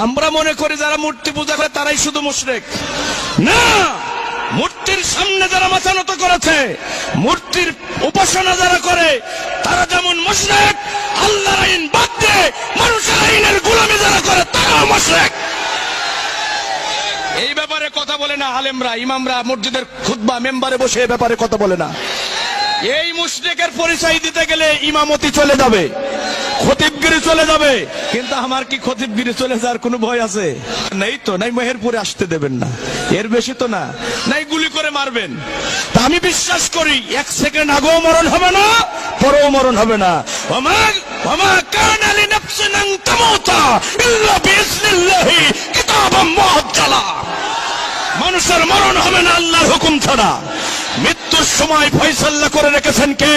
আমরা মনে করি যারা মূর্তি পূজা করে তারাই শুধু মুশরিক। না, মূর্তির সামনে যারা মাথা নত করেছে, মূর্তির উপাসনা যারা করে, তারা যেমন মুশরিক, আল্লাহর আইন বাদ দিয়ে মানুষের আইনের গোলামি যারা করে তারাও মুশরিক। এই ব্যাপারে কথা বলে না আলেমরা, ইমামরা মসজিদের খুতবা মেম্বারে বসে এই ব্যাপারে কথা বলে না। এই মুশরিকের পরিচয় দিতে গেলে ইমামতি চলে যাবে, খতিবগিরি চলে যাবে। কিন্তু আমার কি খতিবগিরি চলে যাওয়ার কোনো ভয় আছে? নেই তো, নাই মেহেরপুরে আসতে দেবেন না, এর বেশি তো না, নাই গুলি করে মারবেন। তা আমি বিশ্বাস করি 1 সেকেন্ড আগেও মরণ হবে না, পরেও মরণ হবে না। ওমা কানা লিনাফসিন আন তামুতা ইল্লা বিইজনিল্লাহি কিতাবাম মুআজ্জালা। মানুষের মরণ হবে না আল্লাহর হুকুম ছাড়া। মৃত্যুর সময় ফয়সালা করে রেখেছেন কে?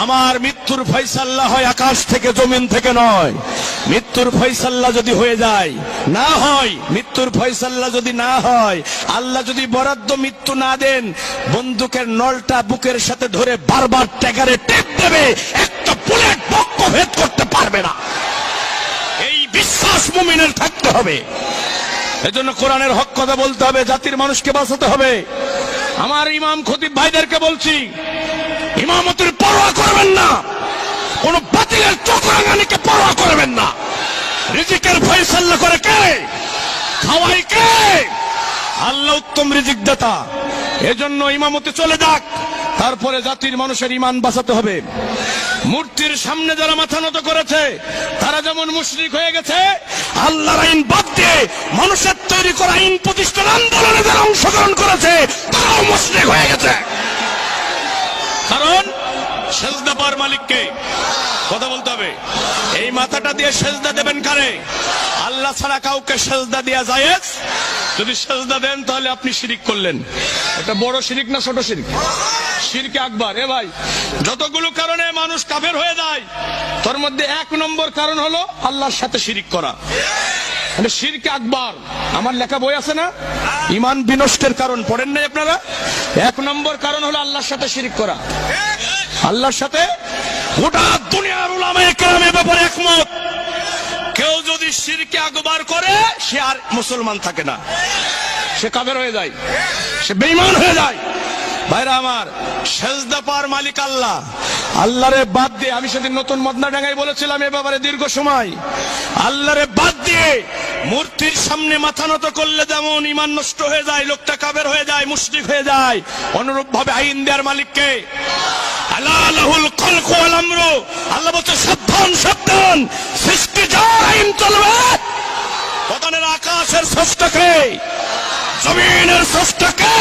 আমার মৃত্যুর ফয়সালা হয় আকাশ থেকে, জমিন থেকে নয়। মৃত্যুর ফয়সালা যদি হয়ে যায়, না হয়, মৃত্যুর ফয়সালা যদি না হয়, আল্লাহ যদি বরাদ্দ মৃত্যু না দেন, বন্দুকের নলটা বুকের সাথে ধরে বারবার ট্যাগারে টেপ দেবে, একটা বুলেট বক্ষ ভেদ করতে পারবে না। এই বিশ্বাস মুমিনের থাকতে হবে। এজন্য কোরআনের হক কথা বলতে হবে, জাতির মানুষকে বাঁচাতে হবে। আমার ইমাম খতিব ভাইদেরকে বলছি, ইমামতের পরোয়া করবেন না, কোন বাতিলের চক্রাঙ্গানিকে পরোয়া করবেন না। রিজিকের ফয়সালা করে কে? খাওয়াই কে? আল্লাহ উত্তম রিজিক দাতা। এজন্য ইমামতে চলে যাক, তারপরে জাতির মানুষের ইমান বাঁচাতে হবে। মূর্তির সামনে যারা মাথা নত করেছে তারা যেমন মুশরিক হয়ে গেছে, আল্লাহর আইন বাদ দিয়ে মানুষের তৈরি করা আইন প্রতিষ্ঠান আন্দোলনে যারা অংশগ্রহণ করেছে তারাও মুশরিক হয়ে গেছে। কারণ সেজদা পাওয়ার মালিককে কথা বলতে হবে। এই মাথাটা দিয়ে সেজদা দেবেন কারে? আল্লাহ ছাড়া কাউকে সেজদা দেয়া জায়েজ? যদি সেজদা দেন তাহলে আপনি শিরিক করলেন। এটা বড় শিরিক না ছোট শিরিক? শিরকে আকবার। এ ভাই, যতগুলো কারণে মানুষ কাফের হয়ে যায় তার মধ্যে 1 নম্বর কারণ হলো আল্লাহর সাথে শিরিক করা, মানে শিরকে আকবার। আমার লেখা বই আছে না, ঈমান বিনষ্টের কারণ, পড়েন নাই আপনারা? 1 নম্বর কারণ হলো আল্লাহর সাথে শিরিক করা। আল্লাহর সাথে গোটা দুনিয়ার উলামায়ে কেরামের ব্যাপারে একমত, কেউ যদি শিরকে আকবার করে সে আর মুসলমান থাকে না, সে কাফের হয়ে যায়, সে বেঈমান হয়ে যায়। ভাইরা আমার, সেজদা পাওয়ার মালিক আল্লাহ। আল্লাহরে বাদ দিয়ে, আমি সেদিন নতুন মদনাডাঙ্গায় বলেছিলাম এ ব্যাপারে দীর্ঘ সময়, আল্লাহরে বাদ দিয়ে মূর্তির সামনে মাথা নত করলে যেমন ঈমান নষ্ট হয়ে যায়, লোকটা কাফের হয়ে যায়, মুশরিক হয়ে যায়, অনুরূপ ভাবে আইন দেওয়ার মালিককে আলা লাহুল খালকু ওয়াল আমরু। আল্লাহ বলছে সাবধান সাবধান, সৃষ্টি যার আইন চলবে। পতানের আকাশের স্রষ্টাকে, জমিনের স্রষ্টাকে,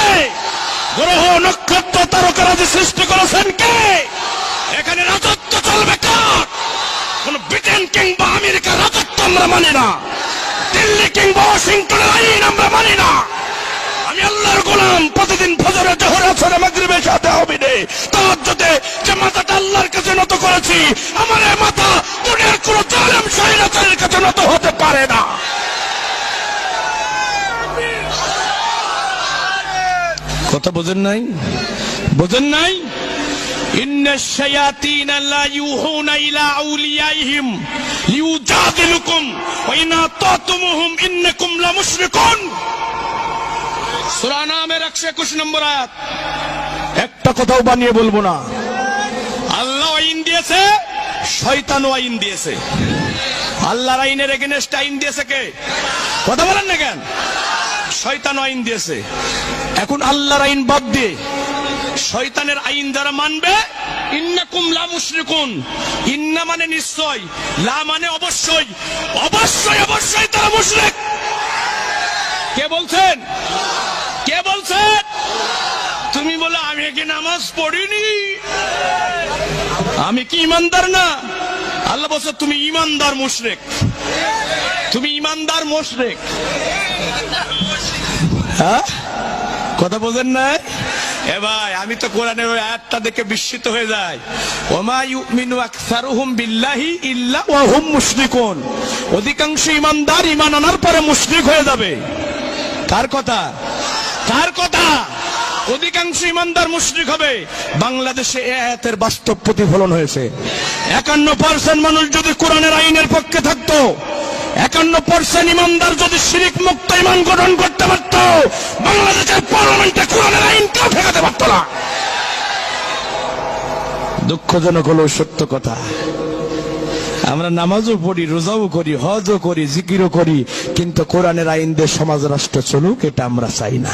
গ্রহ নক্ষত্র তারকারাজি সৃষ্টি করেছেন কে? এখানে রাজত্ব চলবে কার? কোন ব্রিটেন কিংবা আমেরিকার রাজত্ব আমরা মানি না, দিল্লি কিংবা ওয়াশিংটনের আইন আমরা মানি না। আমি আল্লাহর গোলাম, প্রতিদিন ফজরে, জোহরে, আসরে, মাগরিবে, সাথে হবিনে, তাহাজ্জুদে যে মাথাটা আল্লাহর কাছে নত করেছি, আমার এই মাথা দুনিয়ার কোন জালেম স্বৈরাচারের কাছে নত হতে পারে না। কথা বোঝেন নাই? বোঝেন নাই? ইন্নাশ শায়াতিনা লা ইউহুনা ইলা আউলিয়াইহিম লিউজাদিলুকুম ওয়া ইন আতাতুমুহুম ইন্নাকুম লামুশরিকুন। সূরা নামের 121 নম্বর আয়াত। একটা কথাও বানিয়ে বলবো না। আল্লাহ আইন দিয়েছে, শয়তানও আইন দিয়েছে। আল্লাহর আইনের এগেইনস্ট আইন দিয়েছে কে? কথা বলেন না কেন? শয়তান আইন দিয়েছে। এখন আল্লাহর আইন বাদ দিয়ে শয়তানের আইন যারা মানবে, ইন্নাকুম লা মুশরিকুন। ইন্না মানে নিশ্চয়, লা মানে অবশ্যই, অবশ্যই অবশ্যই তারা মুশরিক। কে বলছেন? কে বলছেন? তুমি বলে আমি কি নামাজ পড়িনি, আমি কি ইমানদার না? আল্লাহ বলছে তুমি ইমানদার মুশরিক, তুমি ইমানদার মুশরিক। হ্যাঁ, কথা বোঝেন না? এ ভাই, আমি তো কোরআনের ওই আয়াতটা দেখে বিস্মিত হয়ে যাই। ওমা ইউমিনু আকসারুহুম বিল্লাহি ইল্লা ওয়া হুম মুশরিকুন। অধিকাংশ ইমানদার ঈমান আনার পরে মুশরিক হয়ে যাবে। কার কথা? কার কথা? অধিকাংশ ইমানদার মুশরিক হবে। বাংলাদেশে এই আয়াতের বাস্তব প্রতিফলন হয়েছে। 51% মানুষ যদি কোরআনের আইনের পক্ষে থাকতো, 51% ইমানদার যদি শিরিক মুক্ত ইমান গঠন করতে পারত, বাংলাদেশের পার্লামেন্টে কোরআনের আইন কেউ ঠেকাতে পারত না। দুঃখজনক হলো সত্য কথা। আমরা নামাজও পড়ি, রোজাও করি, হজও করি, জিকিরও করি, কিন্তু কোরআনের আইন দিয়ে সমাজ রাষ্ট্র চলুক এটা আমরা চাই না।